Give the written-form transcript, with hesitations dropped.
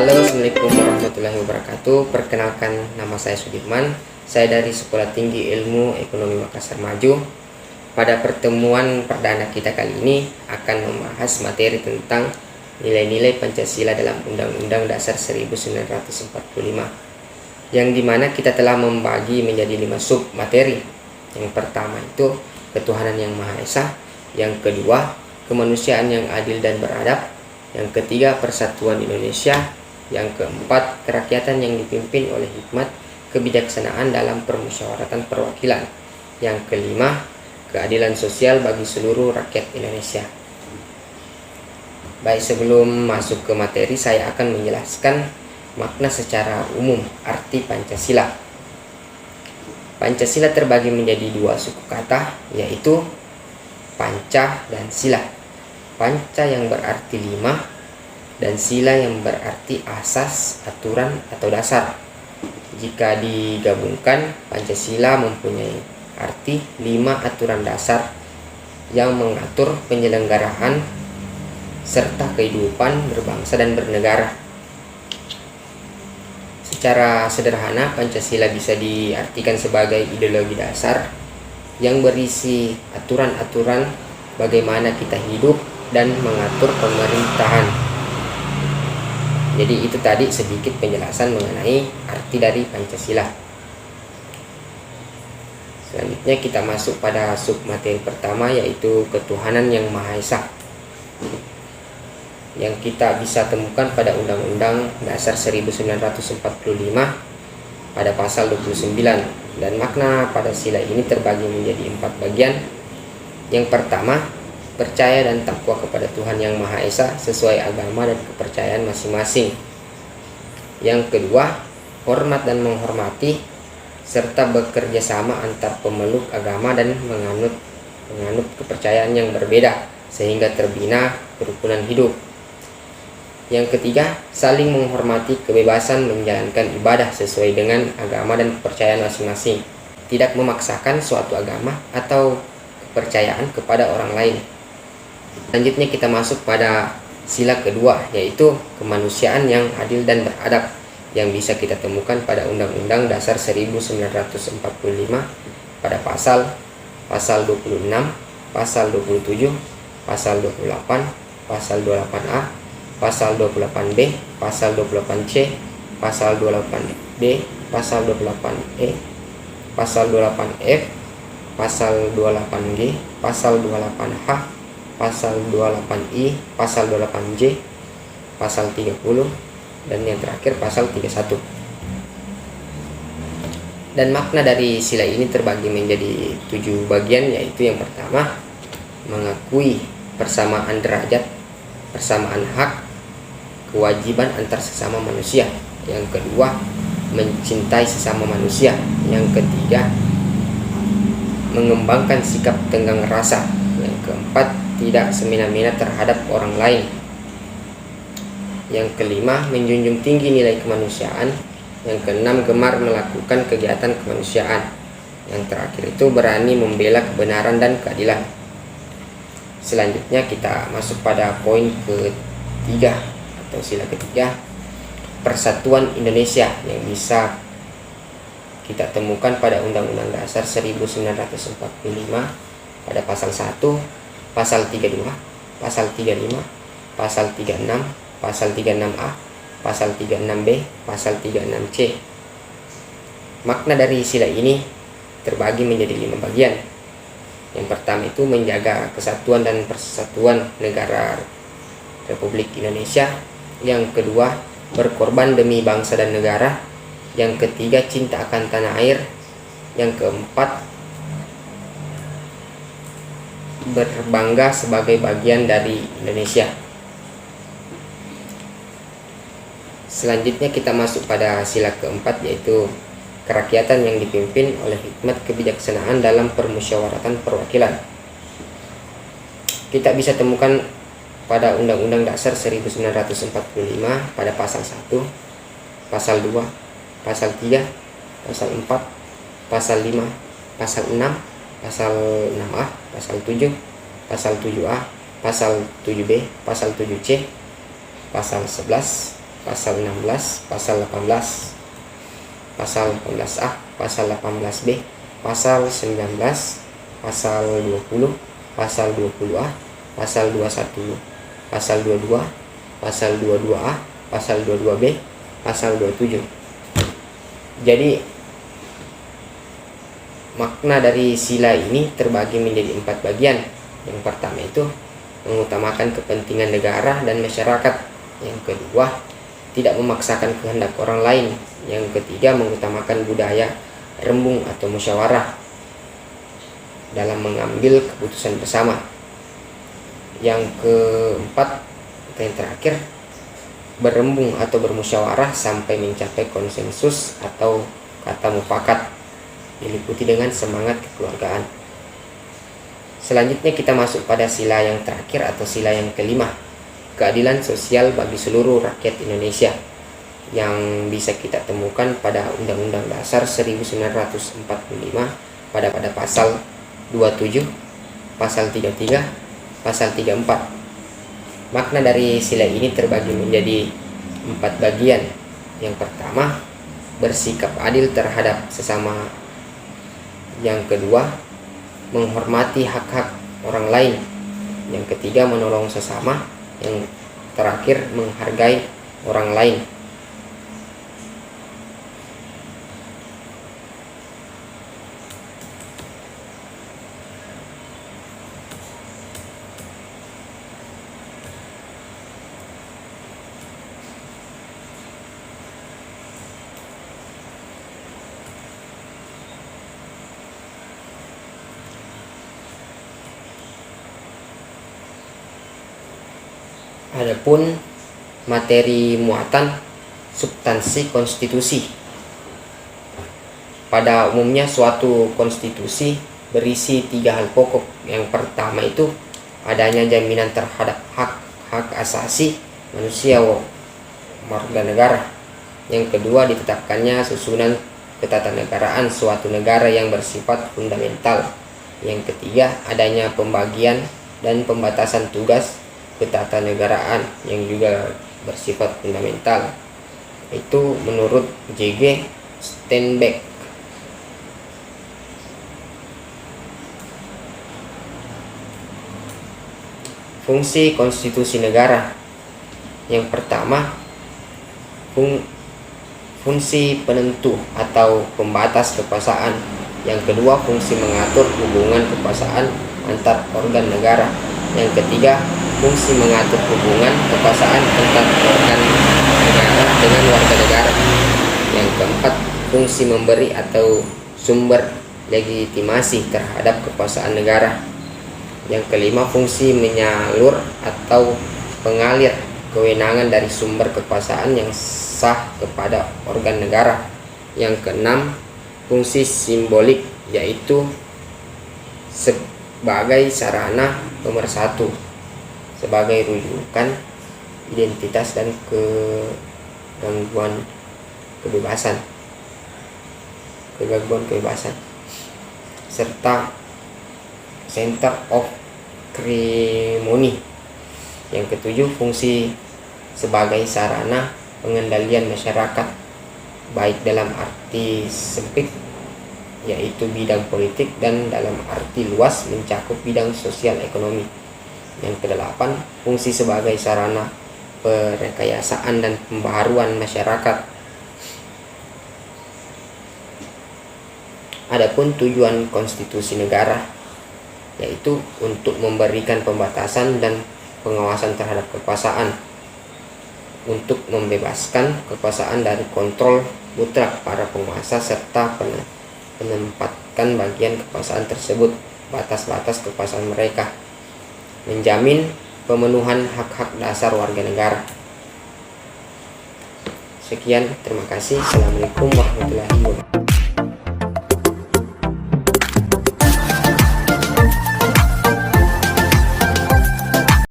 Halo, Assalamualaikum warahmatullahi wabarakatuh. Perkenalkan, nama saya Sudirman. Saya dari Sekolah Tinggi Ilmu Ekonomi Makassar Maju. Pada pertemuan perdana kita kali ini akan membahas materi tentang nilai-nilai Pancasila dalam Undang-Undang Dasar 1945, yang dimana kita telah membagi menjadi 5 sub materi. Yang pertama itu ketuhanan yang Maha Esa, yang kedua kemanusiaan yang adil dan beradab, yang ketiga persatuan Indonesia, yang keempat kerakyatan yang dipimpin oleh hikmat kebijaksanaan dalam permusyawaratan perwakilan, yang kelima keadilan sosial bagi seluruh rakyat Indonesia. Baik, sebelum masuk ke materi, saya akan menjelaskan makna secara umum arti Pancasila. Pancasila terbagi menjadi 2 suku kata, yaitu panca dan sila. Panca yang berarti 5 dan sila yang berarti asas, aturan, atau dasar. Jika digabungkan, Pancasila mempunyai arti 5 aturan dasar yang mengatur penyelenggaraan serta kehidupan berbangsa dan bernegara. Secara sederhana, Pancasila bisa diartikan sebagai ideologi dasar yang berisi aturan-aturan bagaimana kita hidup dan mengatur pemerintahan. Jadi itu tadi sedikit penjelasan mengenai arti dari Pancasila. Selanjutnya kita masuk pada sub materi pertama, yaitu ketuhanan yang Maha Esa, yang kita bisa temukan pada Undang-Undang Dasar 1945 pada pasal 29, dan makna pada sila ini terbagi menjadi 4 bagian. Yang pertama, percaya dan takwa kepada Tuhan yang Maha Esa sesuai agama dan kepercayaan masing-masing. Yang kedua, hormat dan menghormati serta bekerja sama antar pemeluk agama dan menganut kepercayaan yang berbeda sehingga terbina kerukunan hidup. Yang ketiga, saling menghormati kebebasan menjalankan ibadah sesuai dengan agama dan kepercayaan masing-masing, tidak memaksakan suatu agama atau kepercayaan kepada orang lain. Selanjutnya kita masuk pada sila kedua, yaitu kemanusiaan yang adil dan beradab, yang bisa kita temukan pada Undang-Undang Dasar 1945 pada pasal 26, pasal 27, pasal 28, pasal 28A, pasal 28B, pasal 28C, pasal 28D, pasal 28E, pasal 28F, pasal 28G, pasal 28H, pasal 28I, pasal 28J, pasal 30, dan yang terakhir pasal 31. Dan makna dari sila ini terbagi menjadi 7 bagian, yaitu yang pertama, mengakui persamaan derajat, persamaan hak, kewajiban antar sesama manusia. Yang kedua, mencintai sesama manusia. Yang ketiga, mengembangkan sikap tenggang rasa. Yang keempat, tidak semena-mena terhadap orang lain. Yang kelima, menjunjung tinggi nilai kemanusiaan. Yang keenam, gemar melakukan kegiatan kemanusiaan. Yang terakhir itu berani membela kebenaran dan keadilan. Selanjutnya kita masuk pada poin ketiga atau sila ketiga, persatuan Indonesia, yang bisa kita temukan pada Undang-Undang Dasar 1945 pada pasal 1, pasal 32, pasal 35, pasal 36, pasal 36A, pasal 36B, pasal 36C. Makna dari sila ini terbagi menjadi 5 bagian. Yang pertama itu menjaga kesatuan dan persatuan negara Republik Indonesia. Yang kedua, berkorban demi bangsa dan negara. Yang ketiga, cinta akan tanah air. Yang keempat, berbangga sebagai bagian dari Indonesia. Selanjutnya kita masuk pada sila keempat, yaitu kerakyatan yang dipimpin oleh hikmat kebijaksanaan dalam permusyawaratan perwakilan. Kita bisa temukan pada Undang-Undang Dasar 1945 pada pasal 1, pasal 2, pasal 3, pasal 4, pasal 5, pasal 6, pasal 6A, pasal 7, pasal 7A, pasal 7B, pasal 7C, pasal 11, pasal 16, pasal 18, pasal 18A, pasal 18B, pasal 19, pasal 20, pasal 20A, pasal 21, pasal 22, pasal 22A, pasal 22B, pasal 27. Jadi makna dari sila ini terbagi menjadi 4 bagian. Yang pertama itu mengutamakan kepentingan negara dan masyarakat. Yang kedua, tidak memaksakan kehendak orang lain. Yang ketiga, mengutamakan budaya rembung atau musyawarah dalam mengambil keputusan bersama. Yang keempat atau yang terakhir, berembung atau bermusyawarah sampai mencapai konsensus atau kata mufakat, diliputi dengan semangat kekeluargaan. Selanjutnya kita masuk pada sila yang terakhir atau sila yang kelima, keadilan sosial bagi seluruh rakyat Indonesia, yang bisa kita temukan pada Undang-Undang Dasar 1945 pada pasal 27, pasal 33, pasal 34. Makna dari sila ini terbagi menjadi 4 bagian. Yang pertama, bersikap adil terhadap sesama. Yang kedua, menghormati hak-hak orang lain. Yang ketiga, menolong sesama. Yang terakhir, menghargai orang lain. Adapun materi muatan substansi konstitusi. Pada umumnya suatu konstitusi berisi 3 hal pokok. Yang pertama itu adanya jaminan terhadap hak asasi manusia warga negara. Yang kedua, ditetapkannya susunan ketatanegaraan suatu negara yang bersifat fundamental. Yang ketiga, adanya pembagian dan pembatasan tugas ketatanegaraan yang juga bersifat fundamental. Itu menurut J.G. Steinbeck. Fungsi konstitusi negara. Yang pertama, fungsi penentu atau pembatas kekuasaan. Yang kedua, fungsi mengatur hubungan kekuasaan antar organ negara. Yang ketiga, fungsi mengatur hubungan kekuasaan antar organ negara dengan warga negara. Yang keempat, fungsi memberi atau sumber legitimasi terhadap kekuasaan negara. Yang kelima, fungsi menyalur atau pengalir kewenangan dari sumber kekuasaan yang sah kepada organ negara. Yang keenam, fungsi simbolik, yaitu sebagai sarana pemersatu, sebagai rujukan identitas dan kegangguan kebebasan, serta center of ceremony. Yang ketujuh, fungsi sebagai sarana pengendalian masyarakat, baik dalam arti sempit yaitu bidang politik dan dalam arti luas mencakup bidang sosial ekonomi. Yang kedelapan, fungsi sebagai sarana perekayasaan dan pembaharuan masyarakat. Adapun tujuan konstitusi negara yaitu untuk memberikan pembatasan dan pengawasan terhadap kekuasaan, untuk membebaskan kekuasaan dari kontrol mutlak para penguasa serta menempatkan bagian kekuasaan tersebut batas-batas kekuasaan mereka, menjamin pemenuhan hak-hak dasar warga negara. Sekian, terima kasih. Assalamualaikum warahmatullahi wabarakatuh.